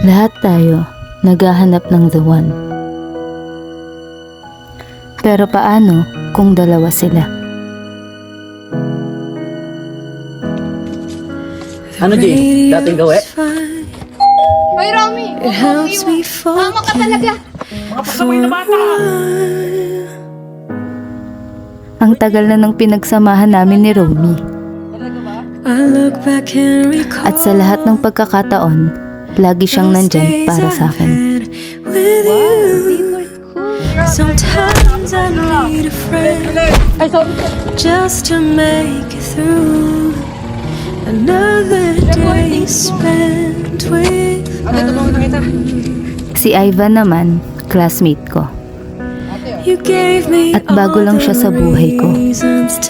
Lahat tayo naghahanap ng the one. Pero paano kung dalawa sila? Ano, Jay? Dating gawe? Hoy, Romy! Tama ka talaga! Mga pasaway na bata! Ang tagal na ng pinagsamahan namin ni Romy. At sa lahat ng pagkakataon, lagi siyang nandyan para sa akin. Sometimes I need a friend just to make it through another day spent with Si Ivan naman, classmate ko. you. Gave me At bago lang siya sa buhay ko.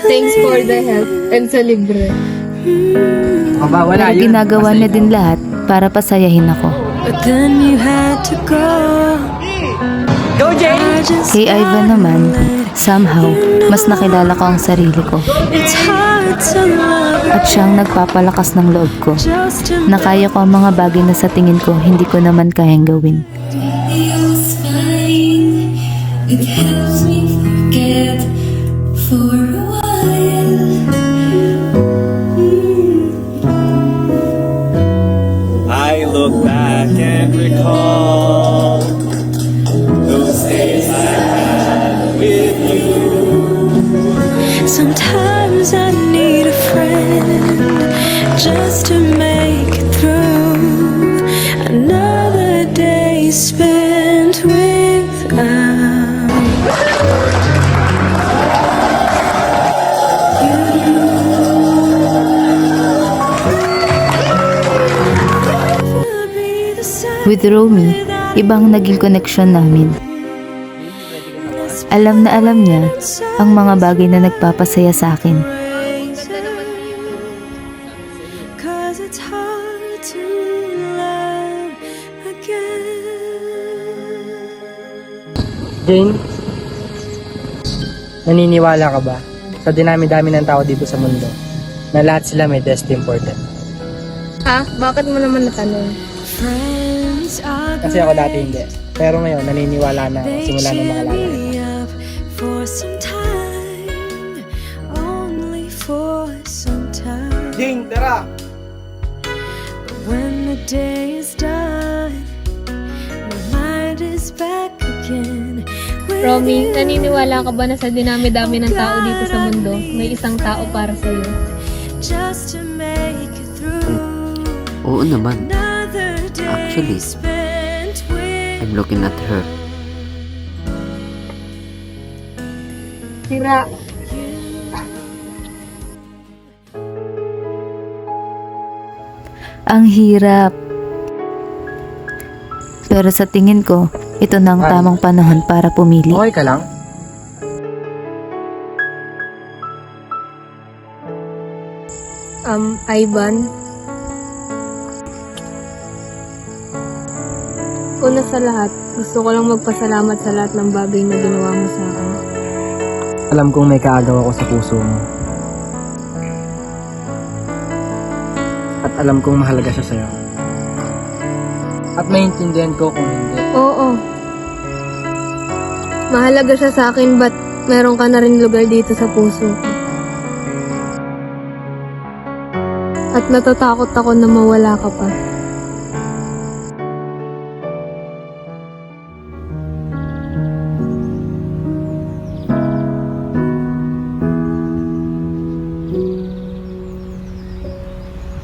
Thanks for the help and sa libre. Wala Pero ginagawa niya din lahat para pasayahin ako. But then you had to go. Go, Jay! I just Kay Ivan naman, somehow, mas nakilala ko ang sarili ko. it's hard to love At siyang nagpapalakas ng loob ko. just to Na kaya ko ang mga bagay na sa tingin ko hindi ko naman kayang gawin. Feels fine. It helps me forget for a while. I look back and recall those days I had with you. Sometimes I need a friend just to make it through another day spent without you. With Romy, ibang naging connection namin. Alam na alam niya ang mga bagay na nagpapasaya sa akin. Cause it's hard to love again. Jane, naniniwala ka ba sa dinami-dami ng tao dito sa mundo na lahat sila may destined for death? Ha? Bakit mo naman natanong? Friends are Kasi ako dati hindi. Pero ngayon, naniniwala na simula ng mga lalaki. for some time, only for some time. Jing, tara! But when the day is done, my mind is back again. with Romy, you. naniniwala ka ba na sa dinami-dami ng tao dito sa mundo, may isang tao para sa'yo? Just to make it through Oo naman. another day Actually, spent with I'm looking at her. Sira. Ang hirap. Pero sa tingin ko, ito na ang tamang panahon para pumili. Okay ka lang? Ivan. Una sa lahat, gusto ko lang magpasalamat sa lahat ng bagay na ginawa mo sa akin. Alam kong may kaagaw ako sa puso mo. At alam kong mahalaga siya sa'yo. At maintindihan ko kung hindi. Oo. Mahalaga siya sa akin, but meron ka na rin lugar dito sa puso ko. At natatakot ako na mawala ka pa.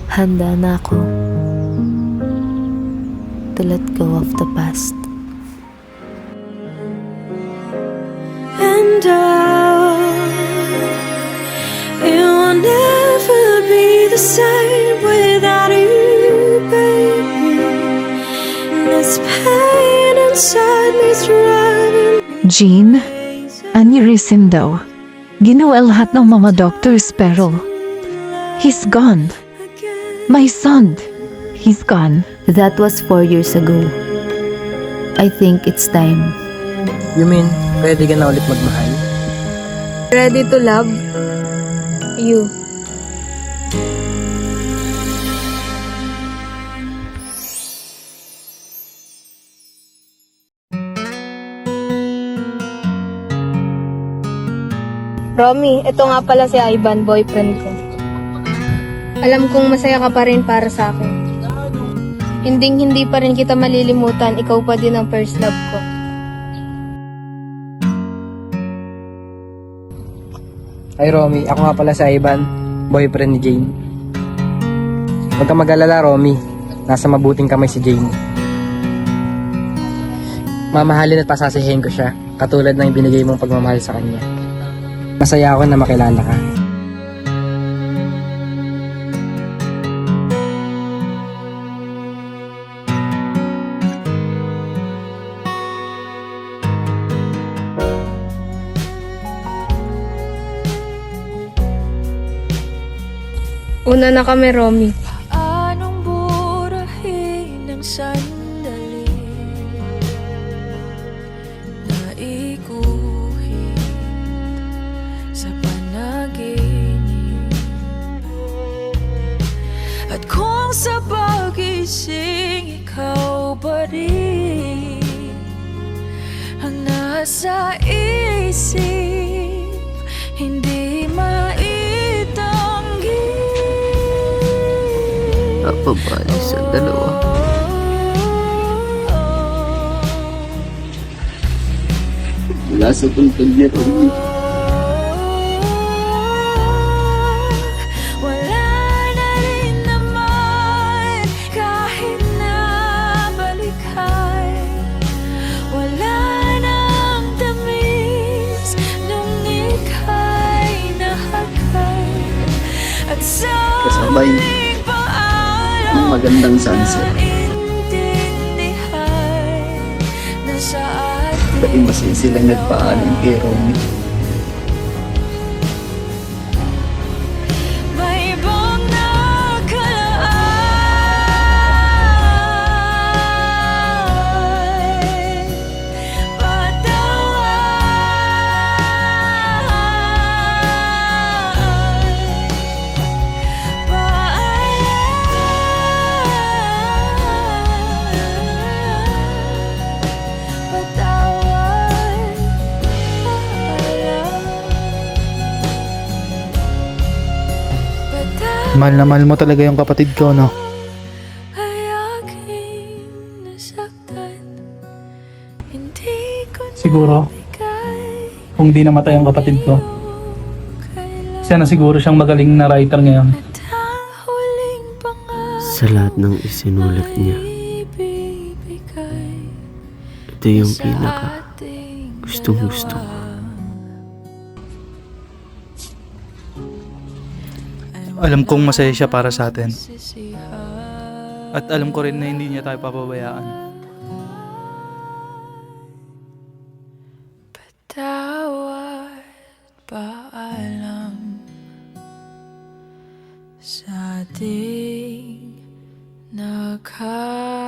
Handa na ako to let go of the past. And it will never be the same without you, baby. This pain inside me's driving Jean, aneurysm daw. Ginawa lahat ng mga doctors pero he's gone. My son, he's gone. That was 4 years ago. I think it's time. You mean, ready ka na ulit magmahal? Ready to love you. Romy, ito nga pala si Ivan, boyfriend ko. Alam kong masaya ka pa rin para sa akin. Hindi pa rin kita malilimutan, ikaw pa din ang first love ko. Ay Romy, ako nga pala si Ivan, boyfriend ni Jane. Huwag kang mag-alala Romy, nasa mabuting kamay si Jane. Mamahalin at pasasihin ko siya, katulad ng binigay mong pagmamahal sa kanya. Masaya ako na makilala ka. Una na kami, Romy. Anong burahin ng sandali na iguhit sa panaginip? At kung sa pagising ikaw pa rin ang nasa isip, hindi maitanggi. Napabali sa dalawa. Mula sa tuntun niya Romy. Wala na rin naman kahit na balikan. Wala nang tamis nung ika'y nahagkan. At sa Kasabay muling paalam, ng magandang sunset. naintindihan na sa atin Pati masaya silang nagpaalam kay Romy. may ibang nakalaan. Mahal na mahal mo talaga yung kapatid ko, no? Ay aking nasaktan. Hindi ko Siguro, nabigay kung di namatay ang kapatid ko, kailan siya na siguro siyang magaling na writer ngayon. ang huling pangarap Sa lahat ng isinulat niya, ibibigay ito yung sa pinaka ating gustong-gusto ko. dalawa. Alam kong masaya siya para sa atin. Sisihan. At alam ko rin na hindi niya tayo papabayaan. Tawad, paalam sa ating nagkasama.